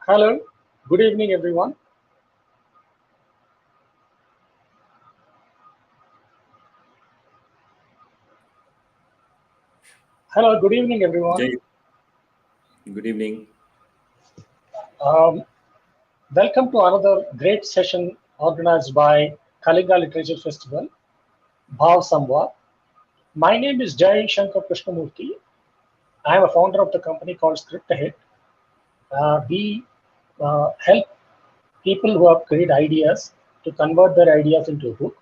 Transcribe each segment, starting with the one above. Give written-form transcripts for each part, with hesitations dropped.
Hello, good evening, everyone. Hello, good evening, everyone. Jay, good evening. Um, Welcome to another great session organized by Kalinga Literature Festival, Bhava Samvad. My name is Jay Shankar Krishnamurthy. I am a founder of the company called Script Ahead. We help people who have great ideas to convert their ideas into a book.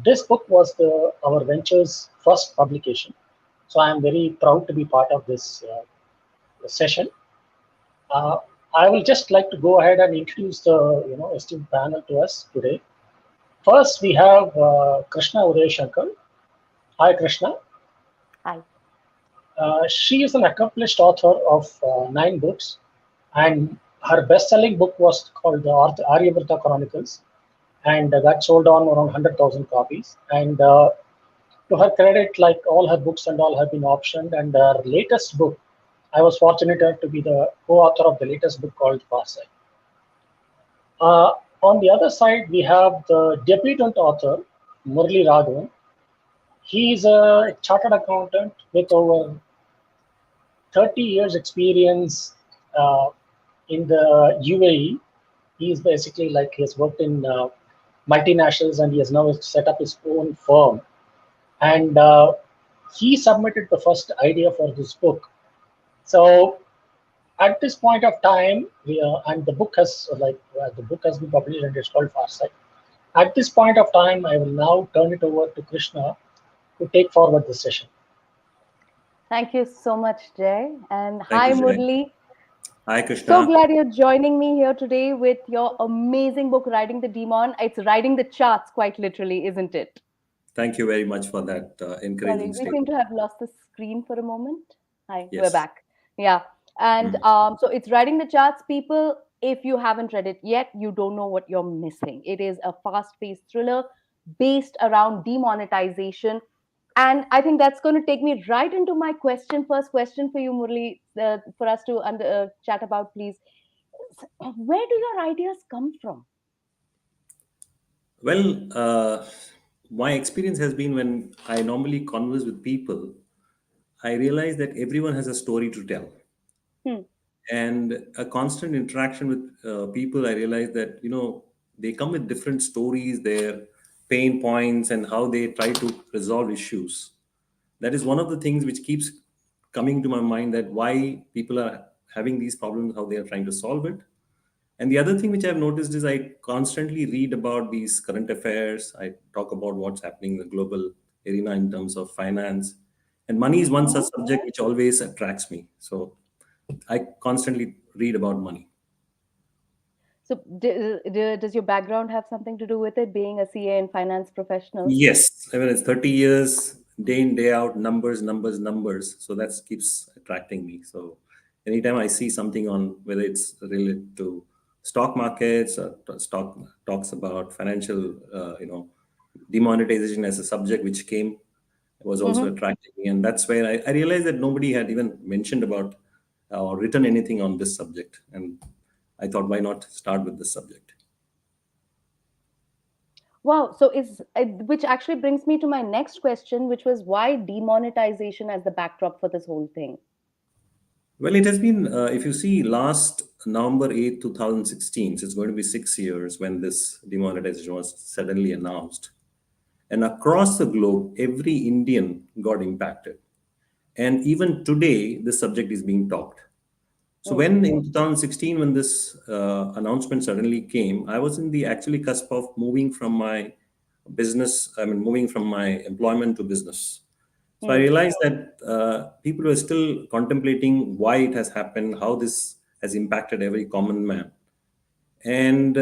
This book was our venture's first publication, so I am very proud to be part of this session. Uh, I will just like to go ahead and introduce the esteemed panel to us today. First, we have Krishna Udayasankar. Hi, Krishna. Hi. She is an accomplished author of 9 books, and her best-selling book was called the Aryavarta Chronicles, and that sold on around 100,000 copies. And to her credit, like all her books and all have been optioned, and her latest book, I was fortunate enough to be the co-author of the latest book called Farsight. On the other side, we have the debutant author, Murali Raghavan. He is a chartered accountant with over 30 years experience in the UAE. He is basically like he has worked in multinationals and he has now set up his own firm. And he submitted the first idea for this book. So at this point of time, and the book has been published and it's called Farsight. At this point of time, I will now turn it over to Krishna to take forward the session. Thank you so much, Jay. And Thank hi, you, Jay. Murali. Hi, Krishna. So glad you're joining me here today with your amazing book, Riding the Demon. It's riding the charts, quite literally, isn't it? Thank you very much for that encouraging Sorry, we seem statement. to have lost the screen for a moment. Hi, we're Yes. back. Yeah. And so it's riding the charts, people. If you haven't read it yet, you don't know what you're missing. It is a fast-paced thriller based around demonetization. And I think that's going to take me right into my question. First question for you, Murali, for us to chat about, please. Where do your ideas come from? Well, my experience has been when I normally converse with people, I realize that everyone has a story to tell. Hmm. And a constant interaction with people, I realize that, they come with different stories, their pain points, and how they try to resolve issues. That is one of the things which keeps coming to my mind, that why people are having these problems, how they are trying to solve it. And the other thing which I've noticed is I constantly read about these current affairs. I talk about what's happening in the global arena in terms of finance. And money is one such subject which always attracts me. So I constantly read about money. So, does your background have something to do with it, being a CA and finance professional? Yes, I mean, it's 30 years, day in, day out, numbers, numbers, numbers. So that keeps attracting me. So anytime I see something on whether it's related to stock markets or stock talks about financial, demonetization as a subject which came, was also attracting me. And that's where I realized that nobody had even mentioned about or written anything on this subject. And I thought, why not start with this subject? Wow. So, which actually brings me to my next question, which was why demonetization as the backdrop for this whole thing? Well, it has been, if you see, last November 8th, 2016, so it's going to be 6 years when this demonetization was suddenly announced. And across the globe, every Indian got impacted. And even today, this subject is being talked. So when in 2016, when this announcement suddenly came, I was in the actually cusp of moving from my moving from my employment to business. So I realized that people were still contemplating why it has happened, how this has impacted every common man. And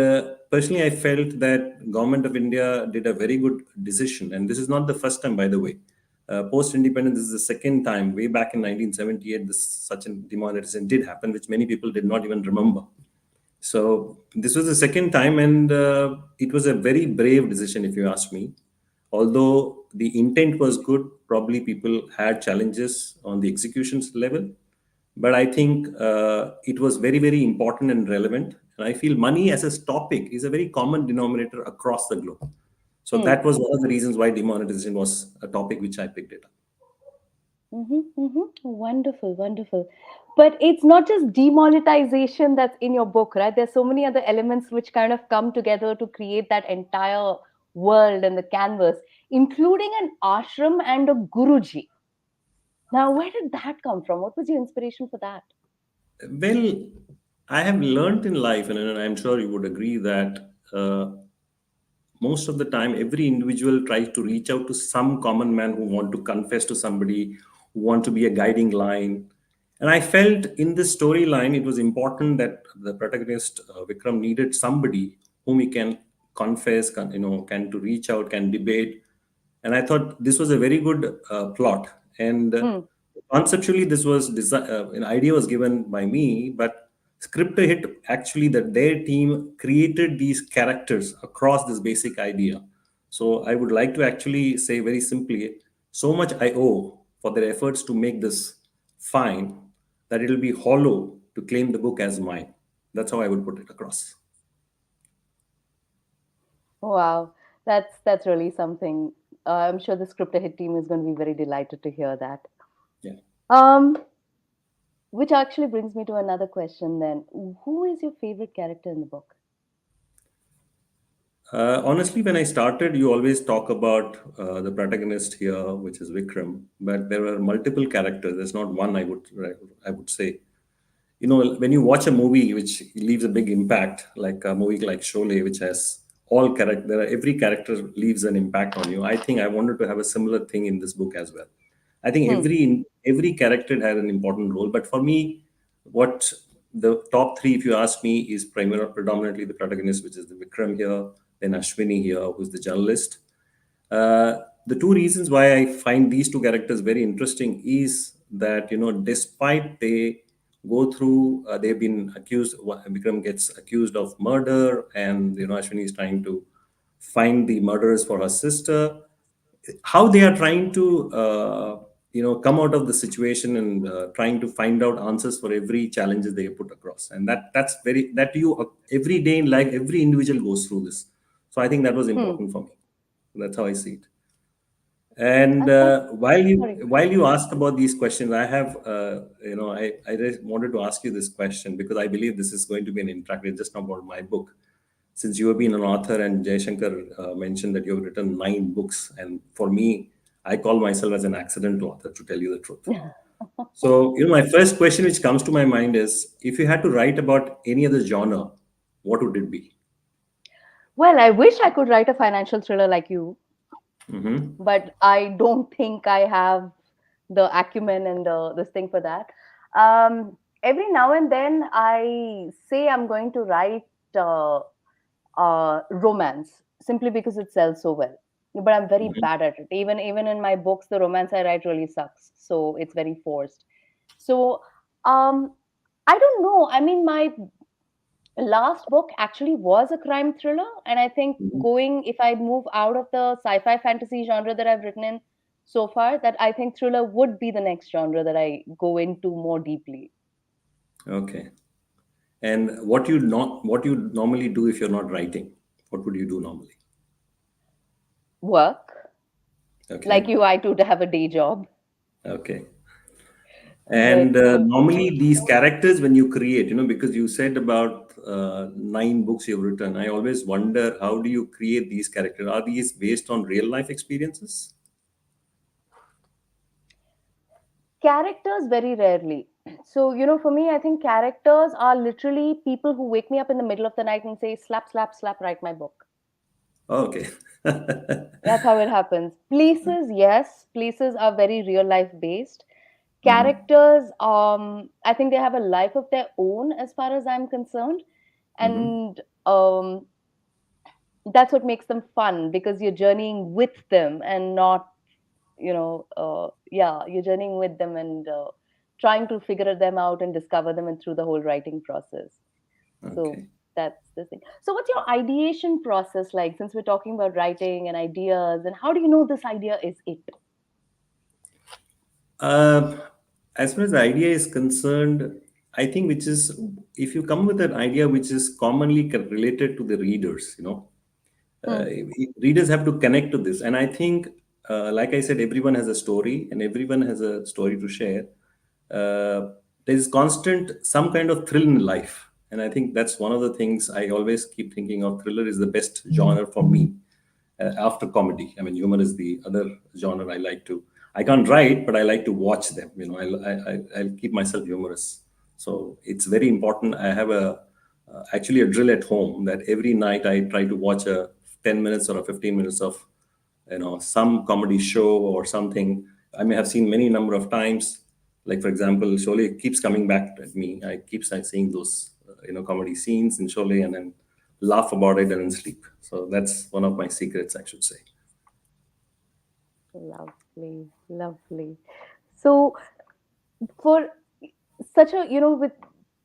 personally, I felt that government of India did a very good decision. And this is not the first time, by the way. Post-independence, this is the second time. Way back in 1978, this such a demonetization did happen, which many people did not even remember. So this was the second time, and it was a very brave decision, if you ask me. Although the intent was good, probably people had challenges on the executions level. but I think it was very, very important and relevant. And I feel money as a topic is a very common denominator across the globe. So Hmm. that was one of the reasons why demonetization was a topic which I picked it up. Wonderful, wonderful. But it's not just demonetization that's in your book, right? There's so many other elements which kind of come together to create that entire world and the canvas, including an ashram and a guruji. Now, where did that come from? What was your inspiration for that? Well, I have learned in life, and I'm sure you would agree that most of the time every individual tries to reach out to some common man who want to confess to somebody, who want to be a guiding line. And I felt in this storyline it was important that the protagonist Vikram needed somebody whom he can confess, can to reach out, can debate. And I thought this was a very good plot. And Hmm. conceptually this was an idea was given by me, but script hit actually that their team created these characters across this basic idea. So I would like to actually say very simply, so much I owe for their efforts to make this fine that it'll be hollow to claim the book as mine. That's how I would put it across. Wow, that's really something. I'm sure the script hit team is going to be very delighted to hear that. Yeah. Um, which actually brings me to another question then. Who is your favorite character in the book? Honestly, when I started, you always talk about the protagonist here, which is Vikram, but there were multiple characters. There's not one I would say. When you watch a movie which leaves a big impact, like a movie like Sholay, which has all character, every character leaves an impact on you. I think I wanted to have a similar thing in this book as well. I think Hmm. every character had an important role, but for me, what the top three, if you ask me, is predominantly the protagonist, which is the Vikram here, then Ashwini here, who's the journalist. The two reasons why I find these two characters very interesting is that despite they go through, they've been accused. Vikram gets accused of murder, and Ashwini is trying to find the murderers for her sister. How they are trying to come out of the situation and trying to find out answers for every challenges they put across, and that's very that you every day in life every individual goes through this. So I think that was Hmm. important for me. That's how I see it. And That's while you sorry. while you asked about these questions, I have I just wanted to ask you this question because I believe this is going to be an interactive, just not about my book. Since you have been an author, and Shankar mentioned that you have written 9 books, and for me, I call myself as an accidental author, to tell you the truth. So, my first question which comes to my mind is, if you had to write about any other genre, what would it be? Well, I wish I could write a financial thriller like you, Mm-hmm. but I don't think I have the acumen and the this thing for that. Every now and then, I say I'm going to write romance simply because it sells so well. But I'm very Mm-hmm. bad at it. Even in my books, the romance I write really sucks. So it's very forced. So um, I don't know. I mean, my last book actually was a crime thriller, and I think Mm-hmm. going if I move out of the sci-fi fantasy genre that I've written in so far, that I think thriller would be the next genre that I go into more deeply. Okay. And what you normally do if you're not writing? What would you do normally? Work like Okay. you, I too have a day job, Okay. but And normally these characters, when you create, because you said about 9 books you've written, I always wonder, how do you create these characters? Are these based on real life experiences? characters very rarely. So for me, I think characters are literally people who wake me up in the middle of the night and say, slap, slap, slap, write my book. Okay. That's how it happens. Places, yes, places are very real life based. Mhm, Characters, I think they have a life of their own as far as I'm concerned. mhm. And that's what makes them fun because you're journeying with them and not, yeah, you're journeying with them and trying to figure them out and discover them and through the whole writing process. So Okay. that's the thing. So what's your ideation process like, since we're talking about writing and ideas, and how do you know this idea is it? Uh, As far as the idea is concerned, I think which is, if you come with an idea which is commonly related to the readers, Hmm. readers have to connect to this. And I think, like I said, everyone has a story and everyone has a story to share. There is constant some kind of thrill in life, and I think that's one of the things I always keep thinking of. Thriller is the best genre for me, after comedy. I mean, humor is the other genre I like to. I can't write, but I like to watch them. I'll keep myself humorous. So it's very important. I have a actually a drill at home that every night I try to watch a 10 minutes or a 15 minutes of some comedy show or something. I may have seen many number of times. Like for example, Sholay keeps coming back at me. I keep seeing those comedy scenes in Sholay and then laugh about it and then sleep. So that's one of my secrets, I should say. Lovely, lovely. So, for such a, with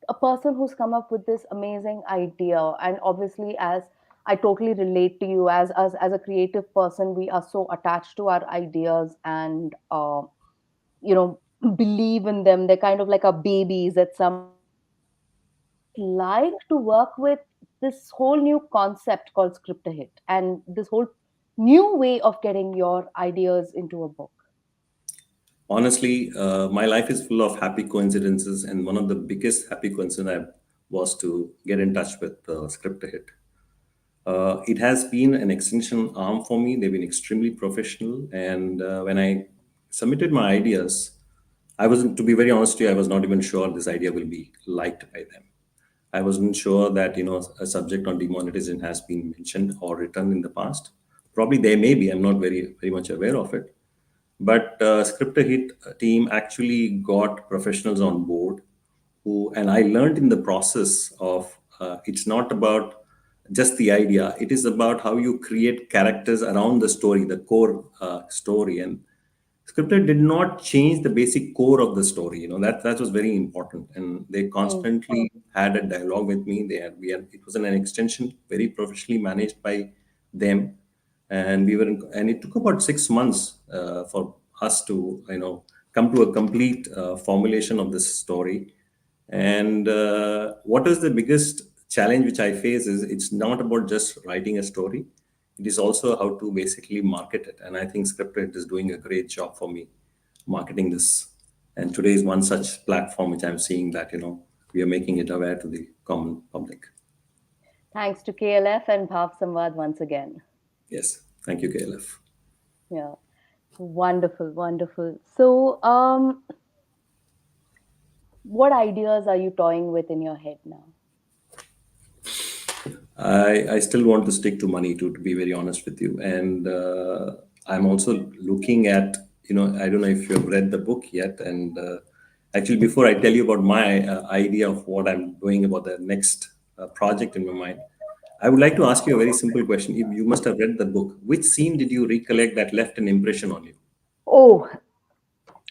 a person who's come up with this amazing idea, and obviously, as I totally relate to you, as a creative person, we are so attached to our ideas and, you know, believe in them. They're kind of like our babies at some point. What was it like to work with this whole new concept called script a hit and this whole new way of getting your ideas into a book? Honestly, my life is full of happy coincidences, and one of the biggest happy coincidences was to get in touch with Script Hit. It has been an extension arm for me. They've been extremely professional, and when I submitted my ideas, I wasn't, to be very honest with you, I was not even sure this idea will be liked by them. I wasn't sure that a subject on demonetization has been mentioned or written in the past. Probably there may be. I'm not very much aware of it. But Script Hit team actually got professionals on board who, and I learned in the process of it's not about just the idea. It is about how you create characters around the story, the core story. And Scripted did not change the basic core of the story. That was very important, and they Hmm. constantly had a dialogue with me. It was an extension, very professionally managed by them, and and it took about 6 months for us to come to a complete formulation of this story. And what is the biggest challenge which I face is it's not about just writing a story. It is also how to basically market it. And I think Scripted is doing a great job for me marketing this. And today is one such platform which I'm seeing that, we are making it aware to the common public. Thanks to KLF and Bhav Samvad once again. Yes. Thank you, KLF. Yeah, wonderful, wonderful. So, what ideas are you toying with in your head now? I still want to stick to money, to be very honest with you. And I'm also looking at, I don't know if you have read the book yet. And actually, before I tell you about my idea of what I'm doing about the next project in my mind, I would like to ask you a very simple question. If you must have read the book, which scene did you recollect that left an impression on you? Oh,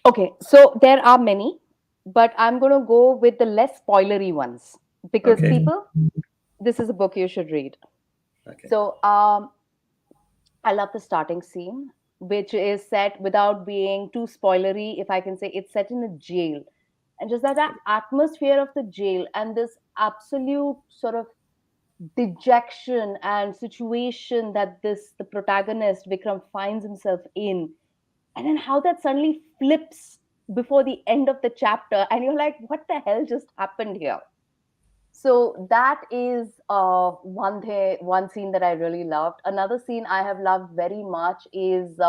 okay. So there are many, but I'm going to go with the less spoilery ones because Okay. people, this is a book you should read. Okay. So, I love the starting scene, which is set without being too spoilery. If I can say, it's set in a jail, and just that atmosphere of the jail and this absolute sort of dejection and situation that this the protagonist Vikram finds himself in, and then how that suddenly flips before the end of the chapter, and you're like, what the hell just happened here? So that is one scene that I really loved. Another scene I have loved very much is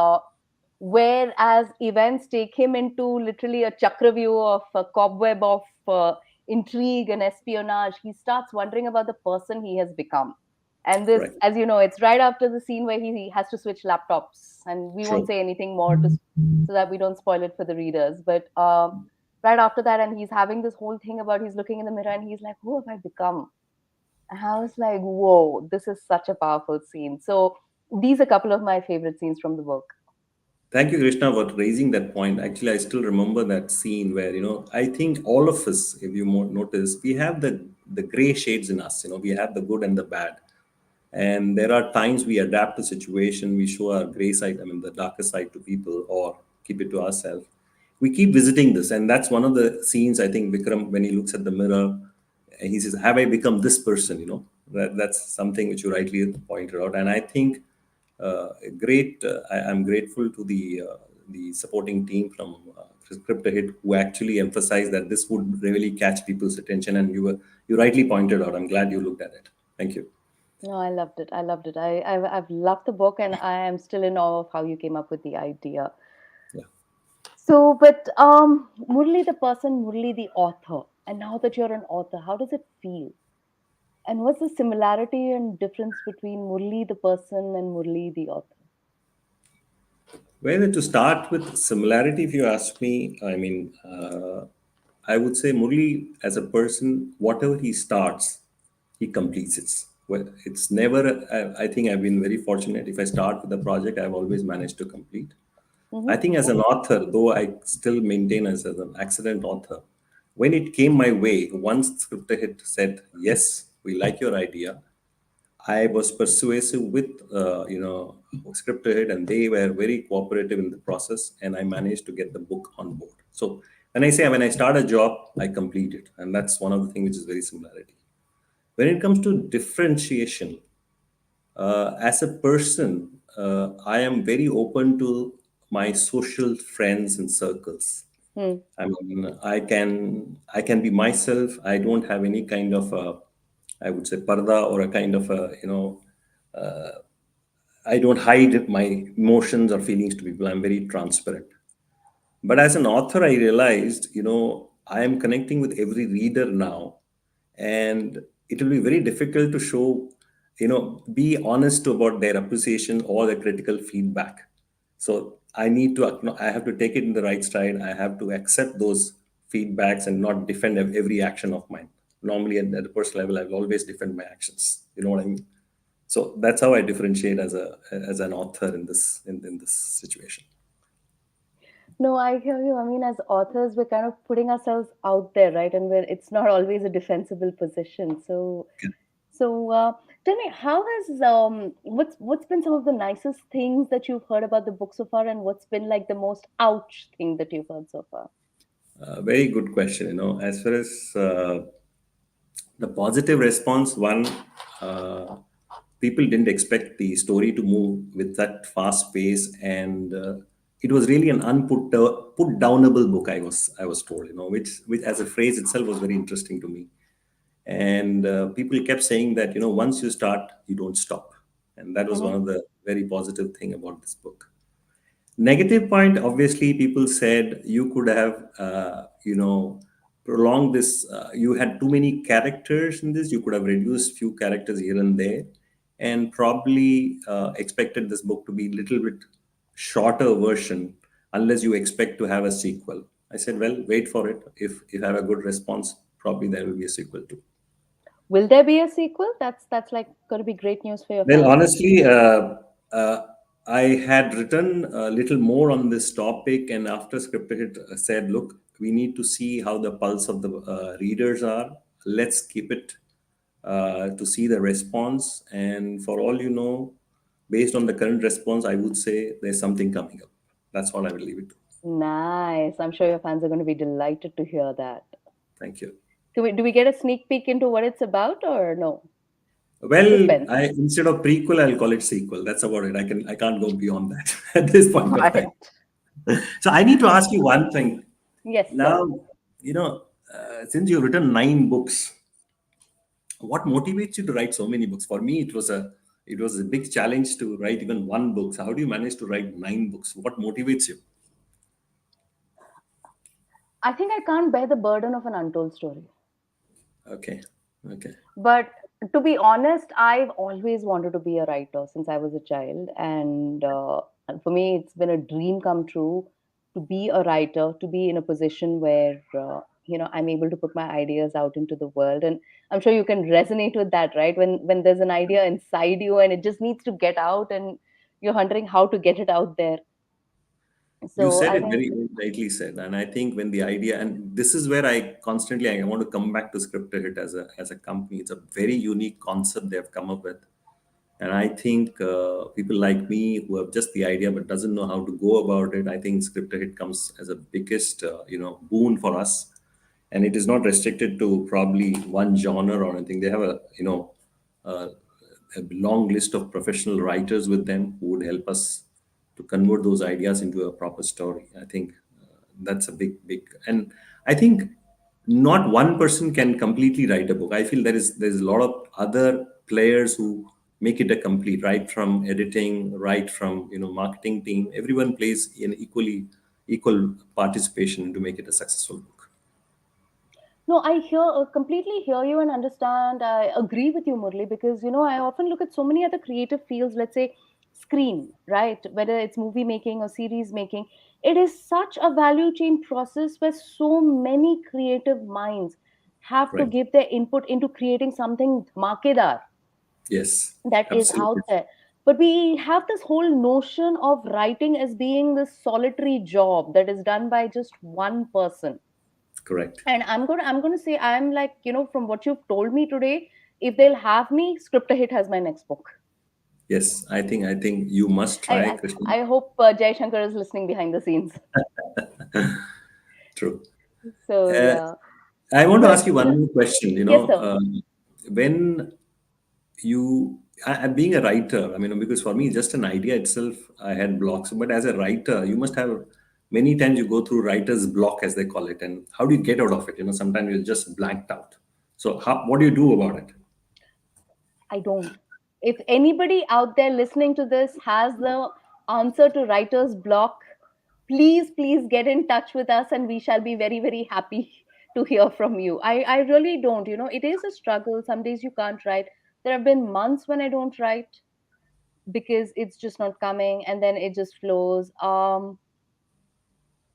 where, as events take him into literally a chakravyu of a cobweb of intrigue and espionage, he starts wondering about the person he has become. And this, Right. as you know, it's right after the scene where he has to switch laptops, and we won't True. say anything more to so that we don't spoil it for the readers. But right after that, and he's having this whole thing about he's looking in the mirror and he's like, who have I become? And I was like, whoa, this is such a powerful scene. So these are a couple of my favorite scenes from the book. Thank you, Krishna, for raising that point. Actually, I still remember that scene where, I think all of us, if you notice, we have the gray shades in us. We have the good and the bad. And there are times we adapt to situation, we show our gray side, I mean, the darker side to people or keep it to ourselves. we keep visiting this, and that's one of the scenes. I think Vikram, when he looks at the mirror, he says, "Have I become this person?" That's something which you rightly pointed out, and I think I'm grateful to the supporting team from Crypto Hit who actually emphasized that this would really catch people's attention, and you rightly pointed out. I'm glad you looked at it. Thank you. No, I loved it. I loved it. I've loved the book, and I am still in awe of how you came up with the idea. Yeah. So, but Murli the person, Murli the author, and now that you're an author, how does it feel? And what's the similarity and difference between Murli the person and Murli the author? Well, to start with similarity, if you ask me, I mean, I would say Murli as a person, whatever he starts, he completes it. Well, it's never, I think I've been very fortunate. If I start with a project, I've always managed to complete. I Mm-hmm. think as an author, though I still maintain as an accident author, when it came my way, once Scripted Hit said, yes, we like your idea, I was persuasive with, Scripted, and they were very cooperative in the process, and I managed to get the book on board. So when I start a job, I complete it, and that's one of the things which is very similarity. When it comes to differentiation, as a person, I am very open to my social friends and circles. Hmm. I mean, I can be myself. I don't have any kind of I would say parda or a kind of I don't hide my emotions or feelings to people. I'm very transparent. But as an author, I realized, I am connecting with every reader now, and it will be very difficult to show, be honest about their appreciation or their critical feedback. So I have to take it in the right stride. I have to accept those feedbacks and not defend every action of mine. Normally, at the personal level, I will always defend my actions. You know what I mean? So that's how I differentiate as an author in this situation. No, I hear you. I mean, as authors, we're kind of putting ourselves out there, right? And it's not always a defensible position. So, tell me, how has what's been some of the nicest things that you've heard about the book so far, and what's been like the most ouch thing that you've heard so far? Very good question. As far as the positive response, one, uh, people didn't expect the story to move with that fast pace, and it was really an put downable book. I was told, which as a phrase itself was very interesting to me. And people kept saying that once you start, you don't stop, and that was one Mm-hmm. of the very positive thing about this book. Negative point, obviously, people said you could have, prolonged this. You had too many characters in this. You could have reduced few characters here and there, and probably expected this book to be a little bit shorter version, unless you expect to have a sequel. I said, well, wait for it. If I have a good response, probably there will be a sequel too. Will there be a sequel? That's like going to be great news for your Well, fans. honestly, I had written a little more on this topic, and after Scripted Hit said, "Look, we need to see how the pulse of the readers are. Let's keep it to see the response." And for all you know, based on the current response, I would say there's something coming up. That's all I will leave it to. Nice. I'm sure your fans are going to be delighted to hear that. Thank you. Do we get a sneak peek into what it's about or no? Well, Suspense. instead of prequel, I'll call it sequel. That's about it. I can't go beyond that at this point of Right. time. So I need to ask you one thing. Yes, sir. Now, since you've written 9 books, what motivates you to write so many books? For me, it was a big challenge to write even one book. So how do you manage to write 9 books? What motivates you? I think I can't bear the burden of an untold story. Okay, okay, But to be honest, I've always wanted to be a writer since I was a child. And for me, it's been a dream come true to be a writer, to be in a position where, I'm able to put my ideas out into the world. And I'm sure you can resonate with that, right? When there's an idea inside you and it just needs to get out and you're wondering how to get it out there. you So said I it think, very rightly said, and I think when the idea, and this is where I want to come back to Scripted Hit as a company. It's a very unique concept they have come up with. And I think people like me who have just the idea but doesn't know how to go about it, I think scripted hit comes as a biggest boon for us. And it is not restricted to probably one genre or anything. They have uh, a long list of professional writers with them who would help us to convert those ideas into a proper story. I think that's a big, and I think not one person can completely write a book. I feel there's a lot of other players who make it a complete, right from editing, right from marketing team. Everyone plays in equal participation to make it a successful book. No, I completely hear you and understand. I agree with you, Murli, because I often look at so many other creative fields. Let's say screen, right? Whether it's movie making or series making, it is such a value chain process where so many creative minds have to Right. give their input into creating something makedar Yes, that is absolutely out there. But we have this whole notion of writing as being this solitary job that is done by just one person. correct. And I'm gonna say, I'm like, from what you've told me today, if they'll have me, Script a Hit has my next book. Yes, I think you must I try, I, Krishna. I hope Jai Shankar is listening behind the scenes. True. So Uh, yeah. I want to So ask you one more question. yes, sir. When being a writer, I mean, because for me, just an idea itself, I had blocks. But as a writer, you must have many times you go through writer's block, as they call it. And how do you get out of it? Sometimes you're just blanked out. So, what do you do about it? I don't. If anybody out there listening to this has the answer to writer's block, please get in touch with us and we shall be very, very happy to hear from you. I really don't. It is a struggle. Some days you can't write. There have been months when I don't write because it's just not coming and then it just flows.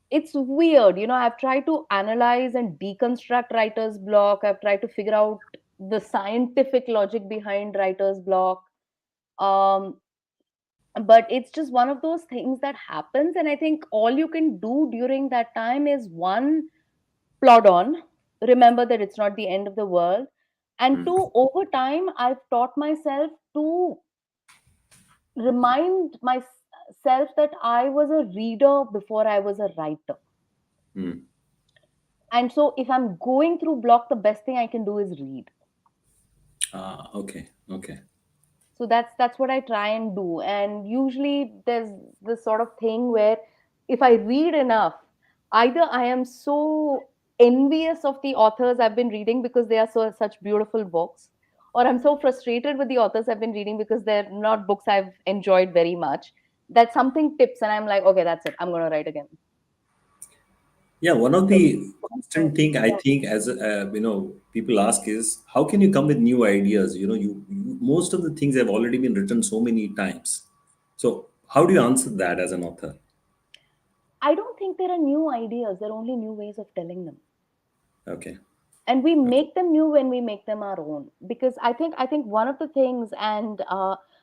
It's weird. I've tried to analyze and deconstruct writer's block. I've tried to figure out the scientific logic behind writer's block. um but it's just one of those things that happens, and I think all you can do during that time is, one, plod on, remember that it's not the end of the world, and Hmm. two, over time I've taught myself to remind myself that I was a reader before I was a writer. Hmm. And so if I'm going through block, the best thing I can do is read. Ah, okay, okay. So that's what I try and do. And usually there's this sort of thing where if I read enough, either I am so envious of the authors I've been reading because they are such beautiful books, or I'm so frustrated with the authors I've been reading because they're not books I've enjoyed very much, that something tips and I'm like, okay, that's it, I'm going to write again. Yeah, one of So the constant thing I think, as people ask is how can you come with new ideas? Most of the things have already been written so many times. So how do you answer that as an author? I don't think there are new ideas, there are only new ways of telling them. Okay, And we okay, make them new when we make them our own, because I think one of the things, and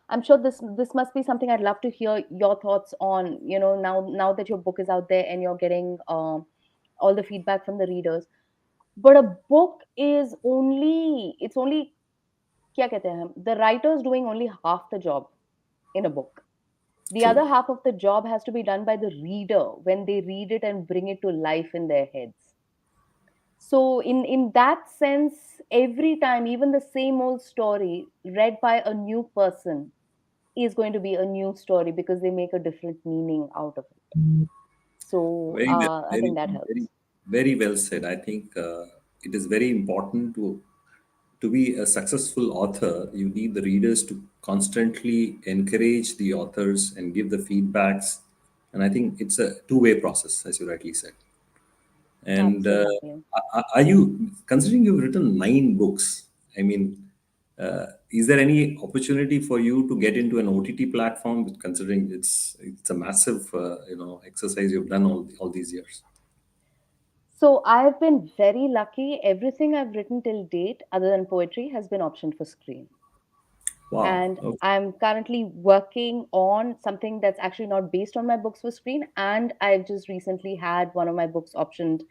I'm sure this must be something I'd love to hear your thoughts on, now that your book is out there and you're getting all the feedback from the readers. But a book is only, it's only, kya kehte hain, the writer's doing only half the job in a book. The true. other half of the job has to be done by the reader when they read it and bring it to life in their heads. So in that sense, every time, even the same old story read by a new person is going to be a new story because they make a different meaning out of it. So Very well, I think very, that very, helps. very well said. I think it is very important to be a successful author. You need the readers to constantly encourage the authors and give the feedbacks. And I think it's a two-way process, as you rightly said. And Absolutely. are you considering you've written 9 books? I mean, is there any opportunity for you to get into an OTT platform? Considering it's a massive exercise you've done all these years. So I've been very lucky. Everything I've written till date, other than poetry, has been optioned for screen. Wow. And Okay. I'm currently working on something that's actually not based on my books for screen. And I've just recently had one of my books optioned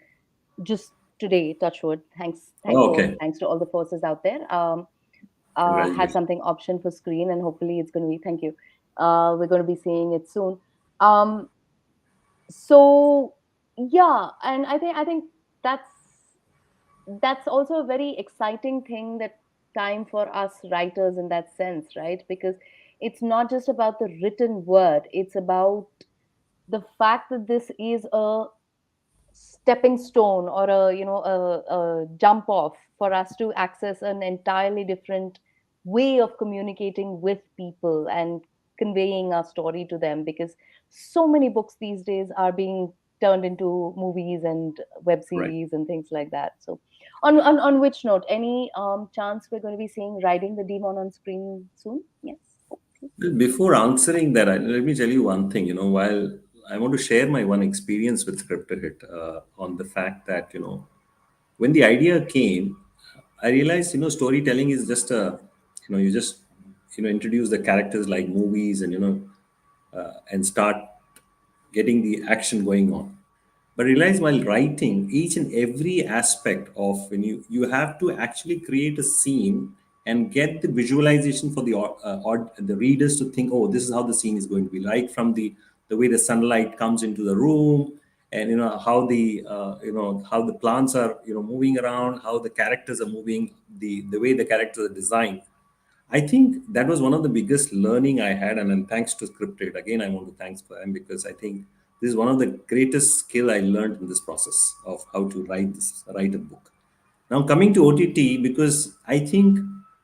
just today, touch wood, thanks Oh, okay. thanks to all the forces out there. had Congratulations. something option for screen, and hopefully it's going to be. Thank you. We're going to be seeing it soon. Um, so yeah, and I think that's that's also a very exciting thing, that time for us writers in that sense, right? Because it's not just about the written word, it's about the fact that this is a stepping stone, or a a jump off for us to access an entirely different way of communicating with people and conveying our story to them, because so many books these days are being turned into movies and web Right. series and things like that. So on which note, any chance we're going to be seeing Riding the Demon on screen soon? Yes, hopefully. Well, before answering that, let me tell you one thing. While I want to share my one experience with Scripted Hit on the fact that, when the idea came, I realized, storytelling is just you just, introduce the characters like movies, and start getting the action going on. But realize while writing, each and every aspect of when you have to actually create a scene and get the visualization for the readers to think, oh, this is how the scene is going to be like, from the way the sunlight comes into the room, and how the plants are moving around, how the characters are moving, the way the characters are designed. I think that was one of the biggest learning I had, and then thanks to Scripted. Again, I want to thanks for them, because I think this is one of the greatest skill I learned in this process of how to write a book. Now coming to OTT, because I think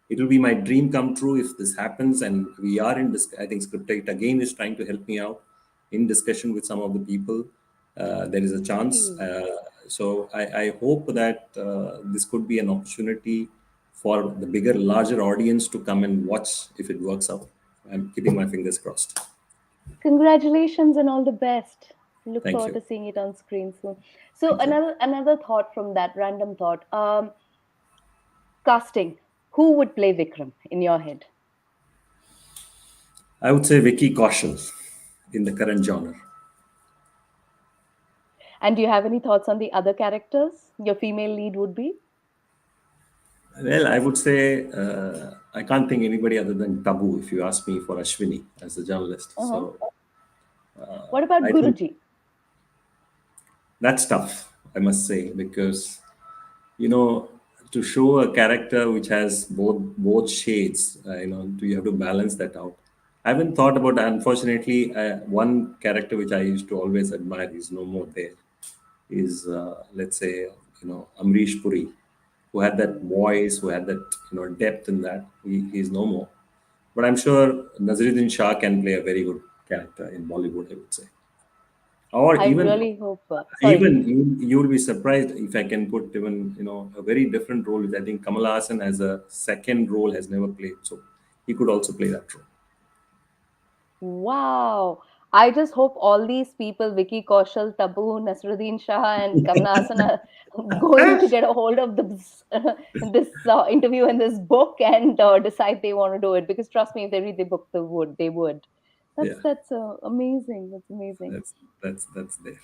it will be my dream come true if this happens, and we are in this. I think Scripted again is trying to help me out in discussion with some of the people. There is a chance. Hey. So I hope that this could be an opportunity for the bigger, larger audience to come and watch if it works out. I'm keeping my fingers crossed. Congratulations and all the best. Look Thank forward you. to seeing it on screen soon. So Thank you. another thought from that, random thought. Casting. Who would play Vikram in your head? I would say Vicky Kaushal in the current genre. And do you have any thoughts on the other characters your female lead would be? Well, I would say I can't think anybody other than Tabu if you ask me for Ashwini as a journalist. Uh-huh. So What about I think Guruji? that's tough, I must say, because you know to show a character which has both shades, you have to balance that out. I haven't thought about, unfortunately, one character which I used to always admire is no more there. Is let's say Amrish Puri, who had that voice, who had that depth in that. He's no more. But I'm sure Naziruddin Shah can play a very good character in Bollywood, I would say. Or I even really hope. Sorry. even you will be surprised if I can put even a very different role, which I think Kamal Hassan as a second role has never played. So he could also play that role. Wow. I just hope all these people, Vicky Kaushal, Tabu, Nasruddin Shah, and Kamala Hassan, are going to get a hold of this this interview and this book, and decide they want to do it. Because trust me, if they read the book, they would. They would. Yeah, That's amazing. That's amazing. that's there.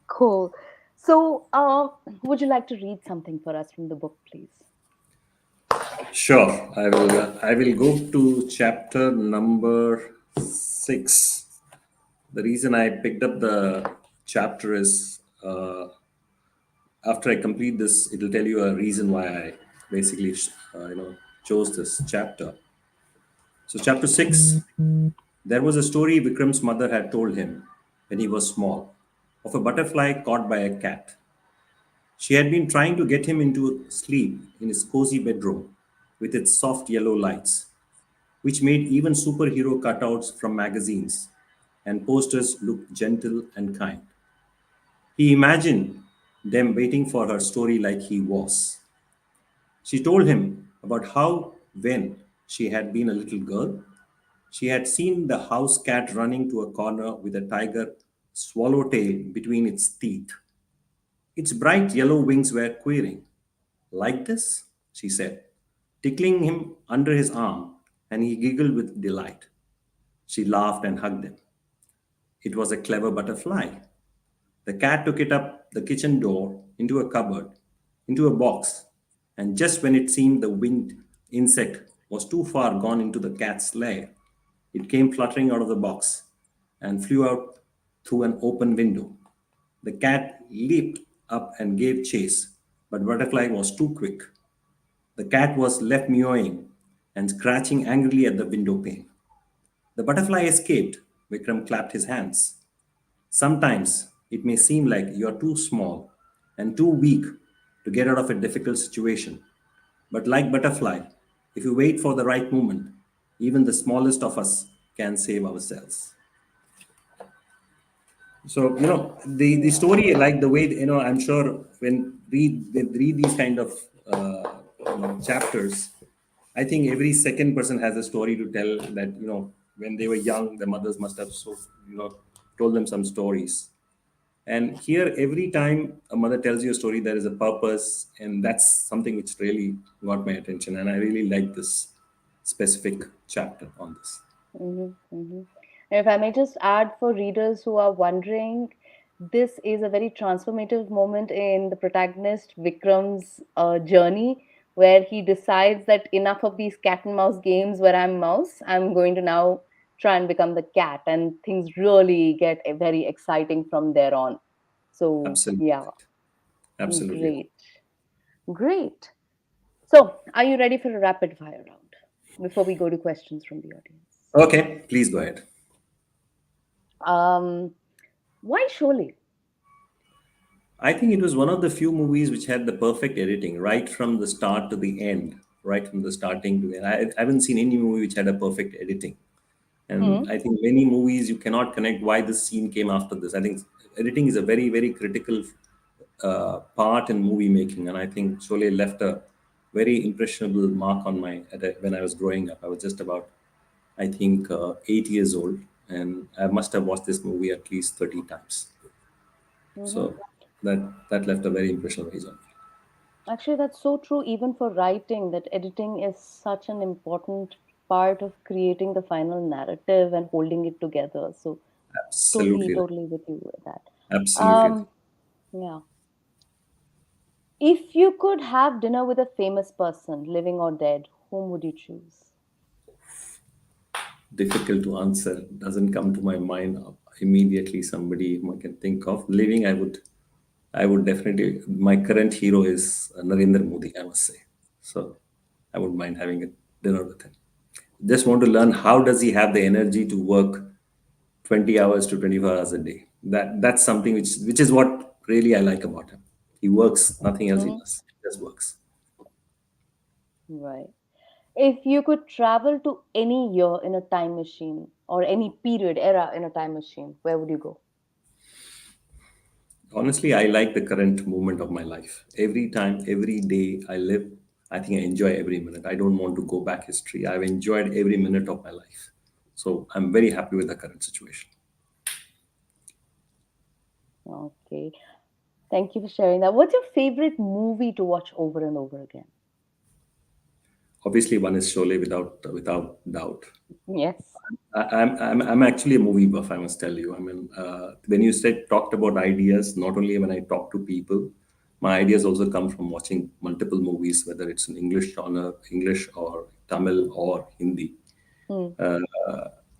Cool. So, would you like to read something for us from the book, please? Sure, I will. I will go to chapter number 6. The reason I picked up the chapter is after I complete this, it will tell you a reason why I basically chose this chapter. So, chapter 6. There was a story Vikram's mother had told him when he was small, of a butterfly caught by a cat. She had been trying to get him into sleep in his cozy bedroom with its soft yellow lights, which made even superhero cutouts from magazines and posters look gentle and kind. He imagined them waiting for her story like he was. She told him about how, when she had been a little girl, she had seen the house cat running to a corner with a tiger swallowtail between its teeth. Its bright yellow wings were quivering. Like this? She said, tickling him under his arm, and he giggled with delight. She laughed and hugged him. It was a clever butterfly. The cat took it up the kitchen door, into a cupboard, into a box, and just when it seemed the wind insect was too far gone into the cat's lair. It came fluttering out of the box and flew out through an open window. The cat leaped up and gave chase, but Butterfly was too quick. The cat was left mewing and scratching angrily at the window pane. The butterfly escaped. Vikram clapped his hands. Sometimes it may seem like you're too small and too weak to get out of a difficult situation. But like butterfly, if you wait for the right moment, even the smallest of us can save ourselves. So the story, like the way I'm sure when read these kind of chapters, I think every second person has a story to tell that when they were young, the mothers must have told them some stories. And here, every time a mother tells you a story, there is a purpose, and that's something which really got my attention. And I really like this specific chapter on this. And if I may just add for readers who are wondering, this is a very transformative moment in the protagonist Vikram's journey, where he decides that enough of these cat and mouse games where I'm mouse, I'm going to now try and become the cat, and things really get very exciting from there on. So, Absolutely yeah, right. Absolutely right. great, great. So, are you ready for a rapid fire round before we go to questions from the audience? Okay, please go ahead. Um, why Sholay? I think it was one of the few movies which had the perfect editing, right from the start to the end, right from the starting to the end. I haven't seen any movie which had a perfect editing. And Hmm. I think many movies you cannot connect why this scene came after this. I think editing is a very, very critical part in movie making. And I think Sholay left a very impressionable mark on when I was growing up. I was just about, I think, 8 years old. And I must have watched this movie at least 30 times. Hmm. So that left a very impressionable image on me. Actually, that's so true, even for writing, that editing is such an important part of creating the final narrative and holding it together. So, totally, Absolutely right. totally with you with that. Absolutely right. Um, yeah. If you could have dinner with a famous person, living or dead, whom would you choose? Difficult to answer. Doesn't come to my mind immediately. Somebody whom I can think of. Living, I would definitely. My current hero is Narendra Modi, I must say. So I wouldn't mind having a dinner with him. Just want to learn how does he have the energy to work 20 hours to 24 hours a day. That's something which is what really I like about him. He works, nothing else he Hmm. does. He just works. Right. If you could travel to any year in a time machine or any period, era in a time machine, where would you go? Honestly, I like the current moment of my life. Every time, every day I live, I think I enjoy every minute. I don't want to go back history. I've enjoyed every minute of my life. So I'm very happy with the current situation. Okay. Thank you for sharing that. What's your favorite movie to watch over and over again? Obviously, one is Sholay without doubt. Yes. I'm actually a movie buff. I must tell you. I mean, when you said talked about ideas, not only when I talk to people, my ideas also come from watching multiple movies, whether it's in English genre, English or Tamil or Hindi. Hmm. Uh,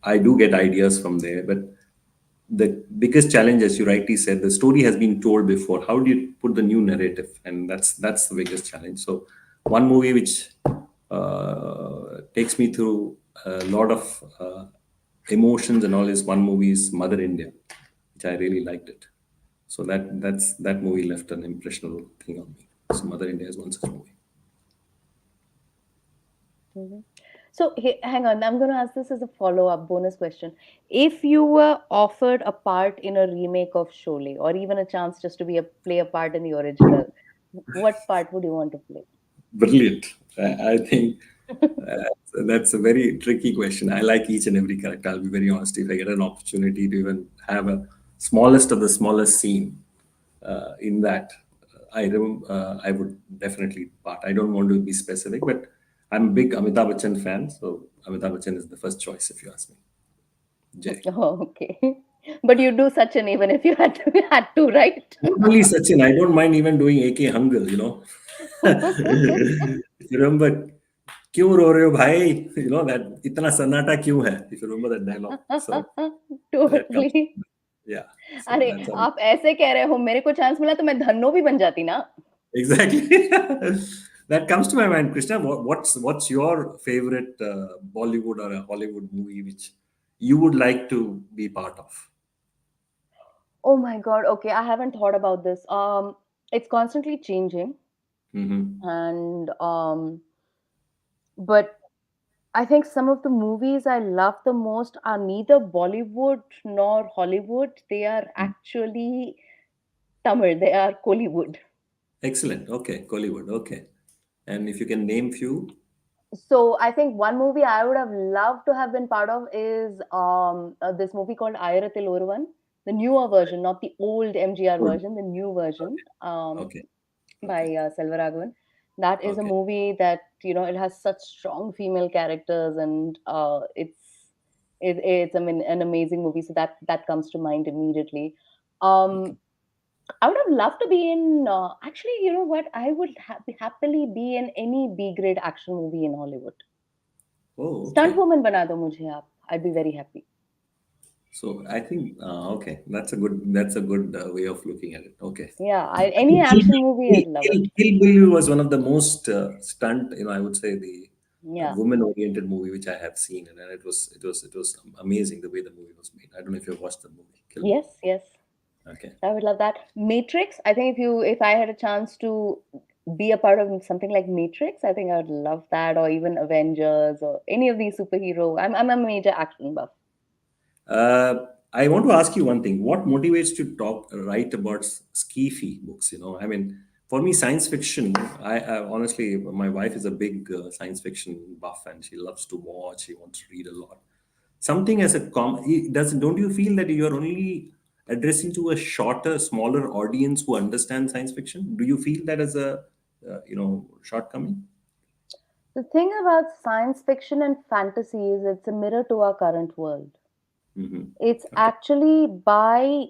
I do get ideas from there, but the biggest challenge, as you rightly said, the story has been told before. How do you put the new narrative? And that's the biggest challenge. So, one movie which takes me through a lot of emotions and all is one movie is Mother India, which I really liked it. So that movie left an impressionable thing on me. So Mother India is one such movie. Mhm. So, hang on, I'm going to ask this as a follow up bonus question. If you were offered a part in a remake of Sholay, or even a chance just to play a part in the original, what part would you want to play? Brilliant. I think that's a very tricky question. I like each and every character. I'll be very honest. If I get an opportunity to even have a smallest of the smallest scene in that, I would definitely part. I don't want to be specific, but I'm a big Amitabh Bachchan fan. So Amitabh Bachchan is the first choice if you ask me. Jay. Oh, okay. But you do such an even if you had to, right? Not only Sachin, I don't mind even doing AK Hungal. If you remember क्यों रो रहे हो भाई? You know that इतना सन्नाटा क्यों है? If you remember that dialogue, so that comes. Totally. Yeah, so अरे that's how. आप ऐसे कह रहे हो, मेरे को चांस मिला तो मैं धन्नो भी बन जाती ना. Exactly. That comes to my mind, Krishna. What's your favorite Bollywood or a Hollywood movie which you would like to be part of? Oh my God. Okay, I haven't thought about this. It's constantly changing, Hmm. and but I think some of the movies I love the most are neither Bollywood nor Hollywood. They are actually Tamil. They are Kollywood. Excellent. Okay, Hollywood. Okay, and if you can name few. So I think one movie I would have loved to have been part of is this movie called Ayrathil Oruvan, the newer version, not the old MGR Good. version, the new version. Okay. Okay. By Selva Raghavan. That is a Okay. movie that it has such strong female characters, and it's I mean an amazing movie. So that comes to mind immediately. Okay. Um, I would have loved to be in. Actually, you know what? I would happily be in any B grade action movie in Hollywood. Oh, Stunt okay. woman bana do mujhe aap. I'd be very happy. So I think okay, that's a good way of looking at it. Okay. Yeah, any Kill, action movie, I'd love it. Kill Bill was one of the most stunt, I would say the Yeah. woman-oriented movie which I have seen, and it was amazing the way the movie was made. I don't know if you've watched the movie Kill Bill. Yes. Yes. Okay. I would love that. Matrix. I think if I had a chance to be a part of something like Matrix, I think I would love that, or even Avengers, or any of these superhero. I'm a major action buff. I want to ask you one thing. What motivates you to write about ski-fi books? I mean, for me, science fiction. I honestly, my wife is a big science fiction buff, and she loves to watch. She wants to read a lot. Something as a don't you feel that you are only addressing to a shorter, smaller audience who understand science fiction? Do you feel that as a shortcoming? The thing about science fiction and fantasy is it's a mirror to our current world. Hmm. It's Okay. actually by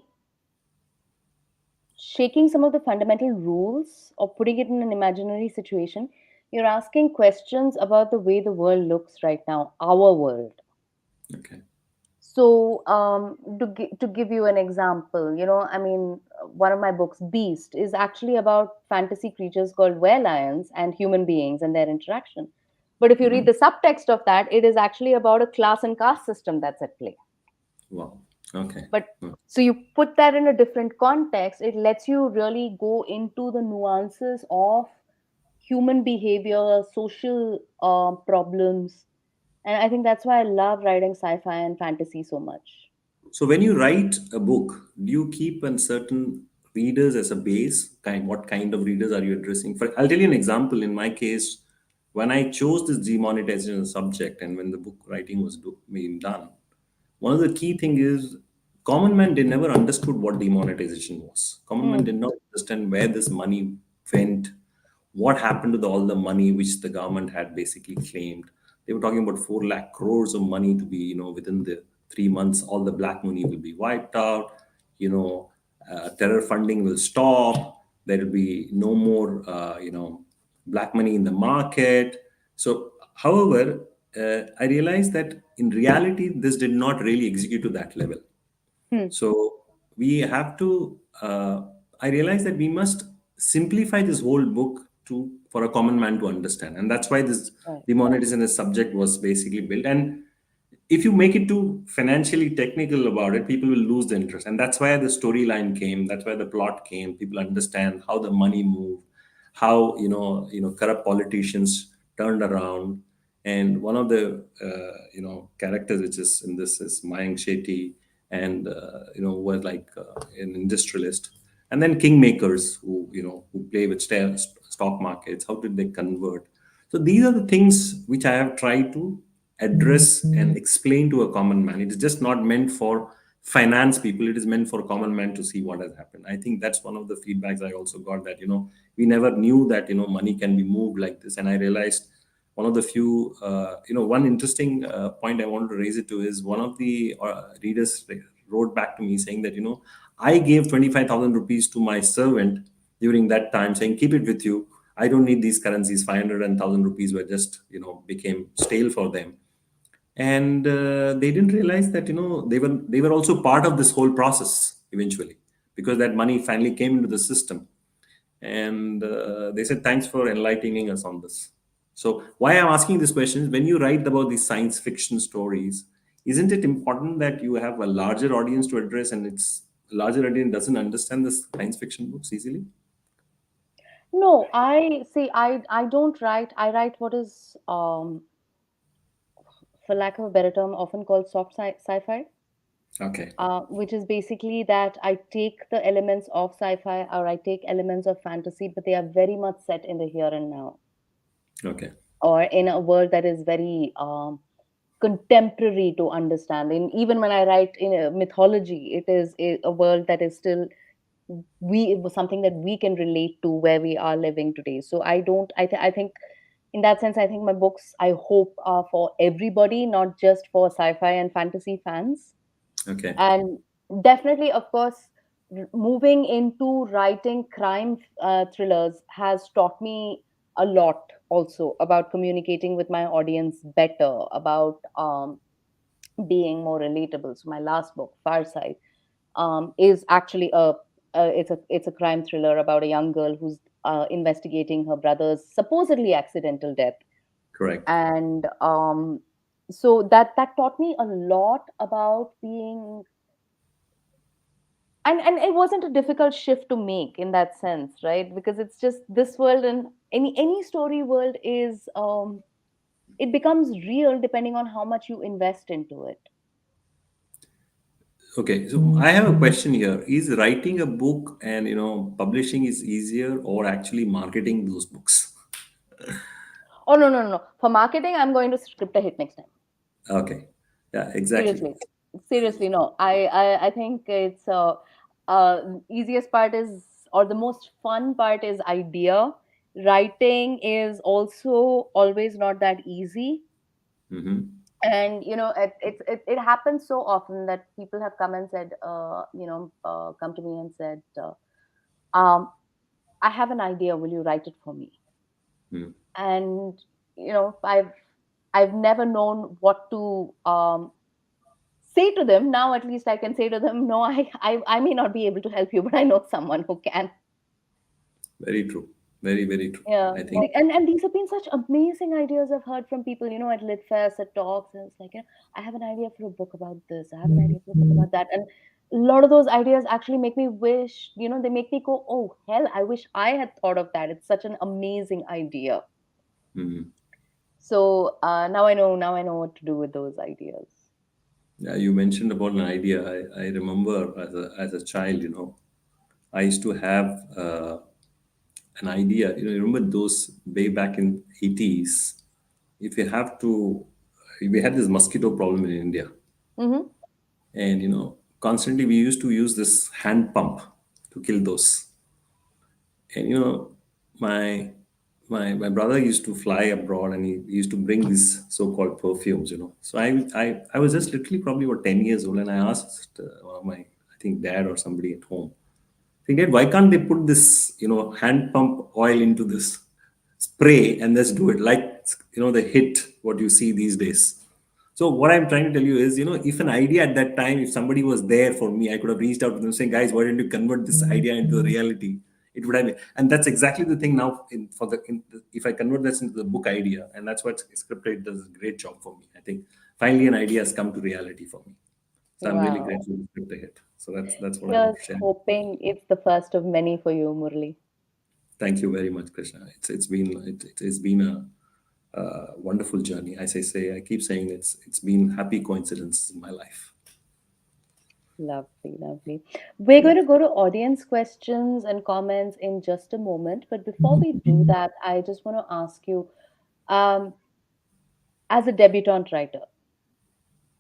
shaking some of the fundamental rules or putting it in an imaginary situation, you're asking questions about the way the world looks right now, our world. Okay. So, to give you an example, I mean, one of my books, Beast, is actually about fantasy creatures called were lions and human beings and their interaction. But if you read Hmm. the subtext of that, it is actually about a class and caste system that's at play. Wow. Okay. But Hmm. so you put that in a different context, it lets you really go into the nuances of human behavior, social problems. And I think that's why I love writing sci-fi and fantasy so much. So when you write a book, do you keep a certain readers as a base? What kind of readers are you addressing? I'll tell you an example. In my case, when I chose this demonetization as a subject, and when the book writing was being done, one of the key thing is common man did never understood what demonetization was. Common man Hmm. did not understand where this money went, what happened to all the money which the government had basically claimed. They were talking about 4 lakh crores of money to be, within the 3 months, all the black money will be wiped out, you know, terror funding will stop, there will be no more, black money in the market. So, however, I realized that in reality, this did not really execute to that level. Hmm. So we have to. I realize that we must simplify this whole book to for a common man to understand, and that's why this Right. demonetization as subject was basically built. And if you make it too financially technical about it, people will lose the interest, and that's why the storyline came. That's why the plot came. People understand how the money moved, how corrupt politicians turned around, and one of the characters which is in this is Mayank Shetty, and were like an industrialist, and then kingmakers who play with stock markets. How did they convert? So these are the things which I have tried to address and explain to a common man. It is just not meant for finance people. It is meant for common man to see what has happened. I think that's one of the feedbacks I also got, that we never knew that money can be moved like this. And I realized one of the few one interesting point I wanted to raise it to is one of the readers wrote back to me saying that I gave 25,000 rupees to my servant during that time, saying keep it with you. I don't need these currencies. 500 and 1,000 rupees were just, became stale for them. And they didn't realize that, they were also part of this whole process eventually, because that money finally came into the system. And they said, thanks for enlightening us on this. So why I'm asking this question is, when you write about these science fiction stories, isn't it important that you have a larger audience to address, and it's larger audience doesn't understand the science fiction books easily? No, I see. I don't write. I write what is, for lack of a better term, often called soft sci-fi, Okay. which is basically that I take the elements of sci-fi or I take elements of fantasy, but they are very much set in the here and now, Okay. or in a world that is very contemporary to understand. And even when I write in a mythology, it is a world that is still it was something that we can relate to where we are living today. So I don't. I think in that sense, I think my books, I hope, are for everybody, not just for sci-fi and fantasy fans. Okay. And definitely, of course, moving into writing crime thrillers has taught me a lot also about communicating with my audience better, about being more relatable. So my last book, Farsight, is actually it's a crime thriller about a young girl who's investigating her brother's supposedly accidental death. Correct. And so that taught me a lot about being, and it wasn't a difficult shift to make in that sense, right? Because it's just this world, and any story world is, it becomes real depending on how much you invest into it. Okay, so I have a question here. Is writing a book and publishing is easier, or actually marketing those books? Oh, no, no, no, no. For marketing, I'm going to script a hit next time. Okay. Yeah, exactly. Seriously, seriously, no. I think it's easiest part is, or the most fun part is idea. Writing is also always not that easy. Mm-hmm. And it happens so often that people have come and said, come to me and said, um, I have an idea, will you write it for me? Mm. And I've never known what to say to them. Now at least I can say to them, no, I may not be able to help you, but I know someone who can. Very true. Very, very true. Yeah, I think. and these have been such amazing ideas I've heard from people, at lit fairs, at talks, and it's like, I have an idea for a book about this. I have an idea for a book about that, and a lot of those ideas actually make me wish, they make me go, oh hell, I wish I had thought of that. It's such an amazing idea. Mm. So now I know what to do with those ideas. Yeah, you mentioned about an idea. I remember as a child, I used to have an idea. You remember those way back in 80s? If you have to, we had this mosquito problem in India, Mm-hmm. and constantly we used to use this hand pump to kill those. And my brother used to fly abroad, and he used to bring these so-called perfumes. So I was just literally probably about 10 years old, and I asked one of my, I think, dad or somebody at home, thinking, why can't they put this hand pump oil into this spray and just do it like the hit what you see these days. So what I'm trying to tell you is, if an idea at that time, if somebody was there for me, I could have reached out to them saying, guys, why don't you convert this idea into a reality? It would have been, and that's exactly the thing now. If I convert this into the book idea, and that's what Scripted does a great job for me. I think finally an idea has come to reality for me. So I'm really Wow. grateful to Script Hit. So that's what I want Here's to share. hoping it's the first of many for you, Murali. Thank you very much, Krishna. It's been a wonderful journey. As I say, I keep saying it's been happy coincidences in my life. Lovely, lovely. We're going Great. to go to audience questions and comments in just a moment. But before we do that, I just want to ask you, um, as a debutante writer,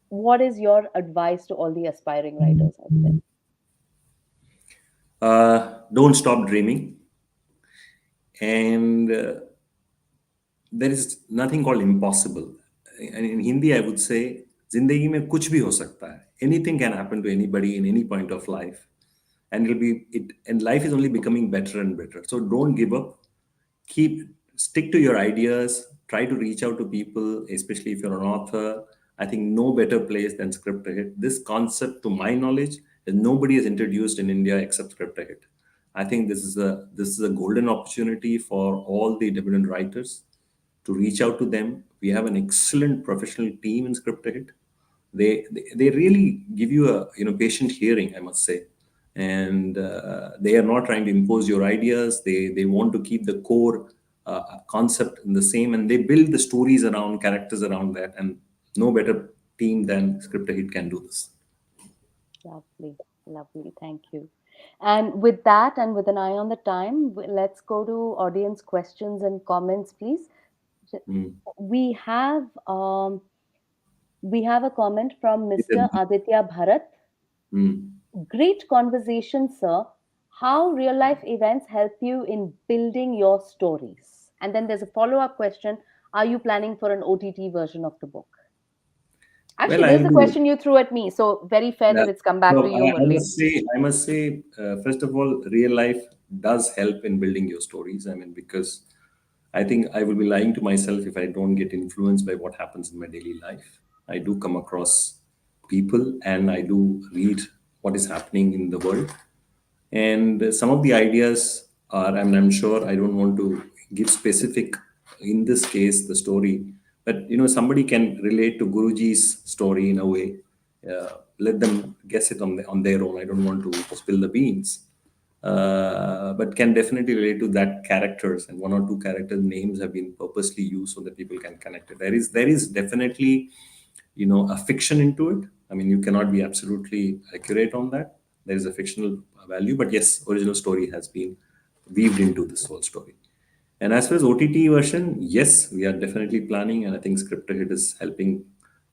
what is your advice to all the aspiring writers out there? Don't stop dreaming, and there is nothing called impossible. And in Hindi, I would say, जिंदगी में कुछ भी हो सकता है. Anything can happen to anybody in any point of life, and it'll be it. And life is only becoming better and better. So don't give up. keep stick to your ideas, try to reach out to people, especially if you're an author. I think no better place than script to hit. This concept, to my knowledge, that nobody has introduced in India except script to hit. I think this is a golden opportunity for all the independent writers to reach out to them. We have an excellent professional team in script to hit. They really give you a patient hearing, I must say. And they are not trying to impose your ideas. They want to keep the core concept in the same, and they build the stories around characters around that. And no better team than script hit can do this. Lovely, lovely. Thank you. And with that, and with an eye on the time, let's go to audience questions and comments, please. Mm. We have um, we have a comment from Mr. Mm. Aditya Bharat. Great conversation, sir. How real life events help you in building your stories? And then there's a follow up question. Are you planning for an OTT version of the book? Well, Actually, I'll there's a be. question you threw at me. So, very fair Yeah. that it's come back to So you, Murali. I must say, first of all, real life does help in building your stories. I mean, because I think I will be lying to myself if I don't get influenced by what happens in my daily life. I do come across people and I do read what is happening in the world. And some of the ideas are, I mean, I'm sure I don't want to give specific, in this case, the story, but somebody can relate to Guruji's story in a way. Let them guess it on their own. I don't want to spill the beans, but can definitely relate to that characters, and one or two character names have been purposely used so that people can connect it. There is definitely a fiction into it. I mean, you cannot be absolutely accurate on that. There is a fictional value, but yes, original story has been weaved into this whole story. And as far as OTT version, yes, we are definitely planning, and I think scripted is helping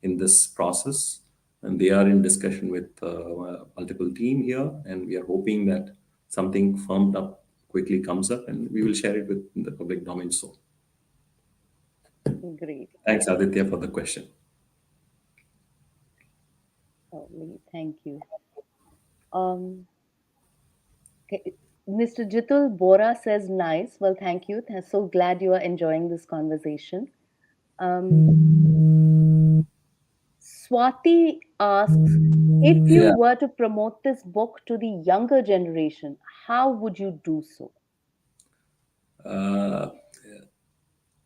in this process. And they are in discussion with multiple team here, and we are hoping that something firmed up quickly comes up, and we will share it with the public domain soon. Great. Thanks, Aditya, for the question. Lovely. Thank you. Um, okay. Mr. Jitul Bora says, nice. Well, thank you. So glad you are enjoying this conversation. Swati asks, if you Yeah. were to promote this book to the younger generation, how would you do so? Uh,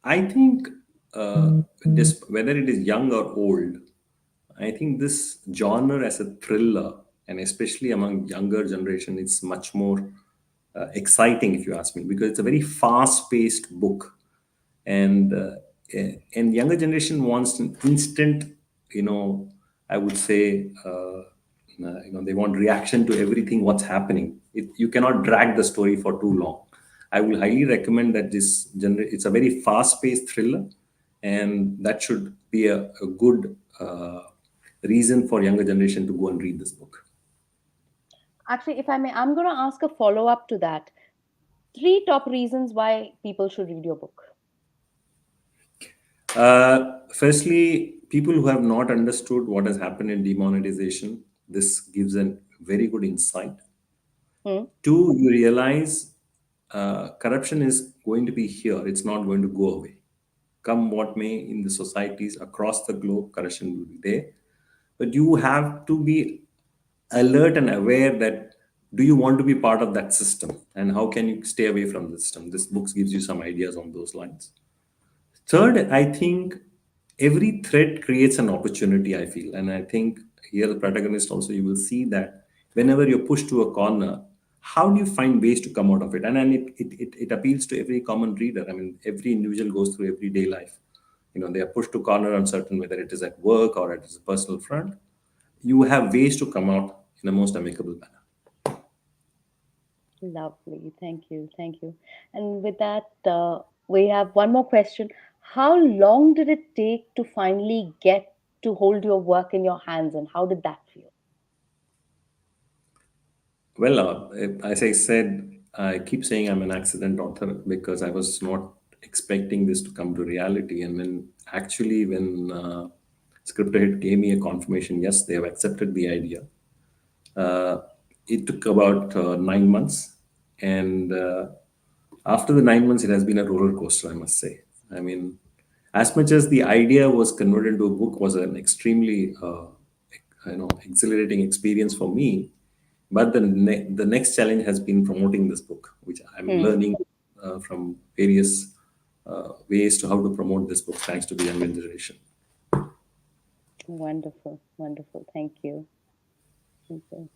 I think whether it is young or old, I think this genre as a thriller, and especially among younger generation, it's much more exciting, if you ask me, because it's a very fast-paced book, and younger generation wants an instant, I would say, they want reaction to everything what's happening. You cannot drag the story for too long. I will highly recommend that it's a very fast-paced thriller, and that should be a good reason for younger generation to go and read this book. Actually, if I may, I'm going to ask a follow up to that. Three top reasons why people should read your book. Firstly, people who have not understood what has happened in demonetization, this gives a very good insight. Hmm? Two, you realize corruption is going to be here, it's not going to go away. Come what may in the societies across the globe, corruption will be there. But you have to be alert and aware that do you want to be part of that system, and how can you stay away from the system. This book gives you some ideas on those lines. Third, I think every threat creates an opportunity, I feel. And I think here, the protagonist also, you will see that whenever you're pushed to a corner, how do you find ways to come out of it? And it appeals to every common reader. I mean, every individual goes through everyday life. They are pushed to corner on certain, whether it is at work or at a personal front. You have ways to come out in a most amicable manner. Lovely. Thank you. Thank you. And with that, we have one more question. How long did it take to finally get to hold your work in your hands, and how did that feel? Well, as I said, I keep saying I'm an accident author because I was not expecting this to come to reality. And when Scripted gave me a confirmation, yes, they have accepted the idea. Uh, it took about 9 months, and After the 9 months, it has been a roller coaster, I must say. I mean, as much as the idea was converted into a book was an extremely, exhilarating experience for me. But the next challenge has been promoting this book, which I'm Hmm. learning from various ways to how to promote this book, thanks to the younger generation. Wonderful, wonderful. Thank you. Thank you.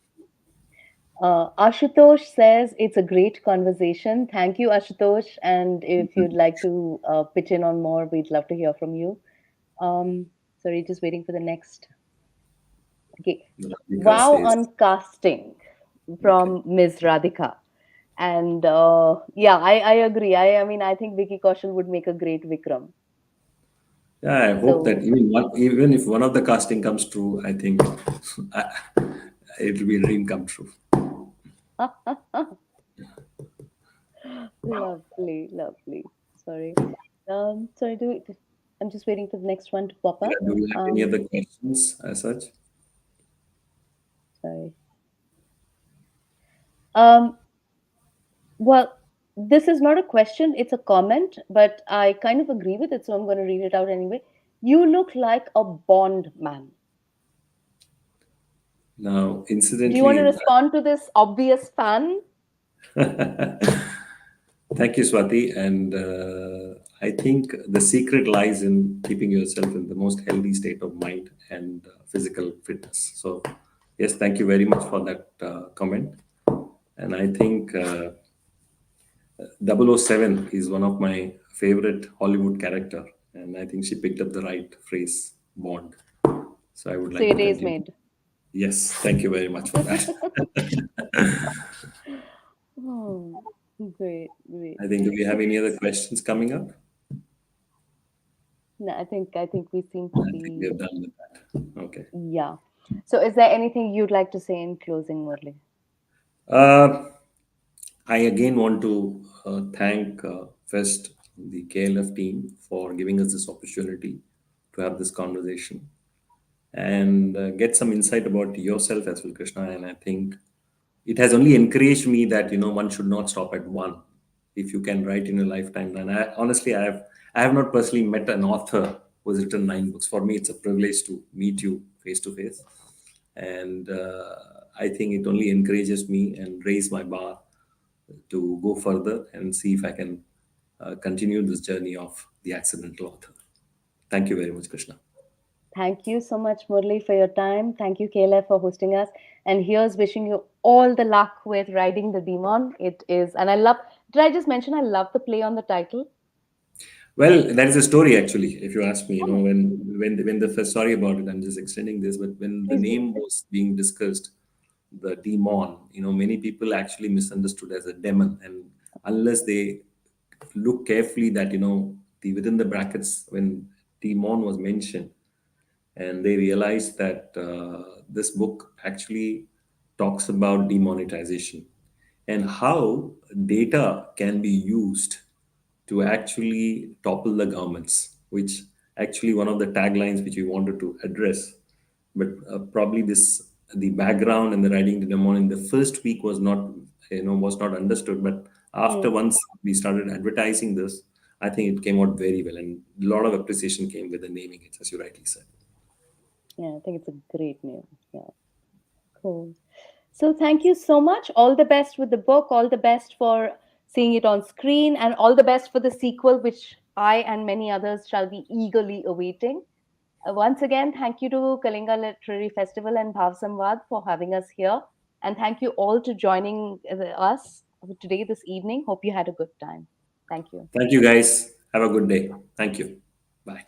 Ashutosh says it's a great conversation. Thank you, Ashutosh. And if you'd like to pitch in on more, we'd love to hear from you. Sorry, just waiting for the next. Okay. Radhika Wow says, on casting okay. from Ms. Radhika. And yeah, I agree. I mean, I think Vicky Kaushal would make a great Vikram. Yeah, I hope that So, even if one of the casting comes true, I think it will be a dream come true. lovely, lovely. Sorry. Sorry, I'm just waiting for the next one to pop Yeah, up. do you have any Um, other questions as such? sorry. Um, well, this is not a question, it's a comment, but I kind of agree with it, so I'm going to read it out anyway. You look like a Bond man. Now, Do you want to incidentally, respond to this obvious fan? thank you, Swati. And I think the secret lies in keeping yourself in the most healthy state of mind and physical fitness. So, yes, thank you very much for that comment. And I think 007 is one of my favorite Hollywood character. And I think she picked up the right phrase, Bond. So I would So like to it is continue. made. Yes, thank you very much for that. Oh, great, great. I think, do we So, have any other questions coming up? no, I think we seem to I think we be, have done with that. Okay. yeah. So is there anything you'd like to say in closing, Murli? Uh, I again want to thank first the KLF team for giving us this opportunity to have this conversation and get some insight about yourself as well, Krishna. And I think it has only encouraged me that one should not stop at one. If you can write in a lifetime, and I have not personally met an author who has written 9 books. For me, it's a privilege to meet you face to face, and I think it only encourages me and raise my bar to go further and see if I can continue this journey of the accidental author. Thank you very much, Krishna. Thank you so much, Murli, for your time. Thank you, Kayla, for hosting us. And here's wishing you all the luck with riding the demon. It is, and I love, did I just mention I love the play on the title? Well, that is a story actually. If you ask me, Oh, when the first, sorry about it, I'm just extending this, but when the please do. name was being discussed, the demon, many people actually misunderstood as a demon, and unless they look carefully that the within the brackets when demon was mentioned, and they realized that this book actually talks about demonetization and how data can be used to actually topple the governments, which actually one of the taglines which we wanted to address. But probably this the background and the writing the demon in the first week was not understood. But after Hmm. once we started advertising this, I think it came out very well, and a lot of appreciation came with the naming it, as you rightly said. Yeah, I think it's a great name. Yeah, cool. So thank you so much. All the best with the book. All the best for seeing it on screen, and all the best for the sequel, which I and many others shall be eagerly awaiting. Once again, thank you to Kalinga Literary Festival and Bhav Samvad for having us here. And thank you all to joining us today, this evening. Hope you had a good time. Thank you. Thank you, guys. Have a good day. Thank you. Bye.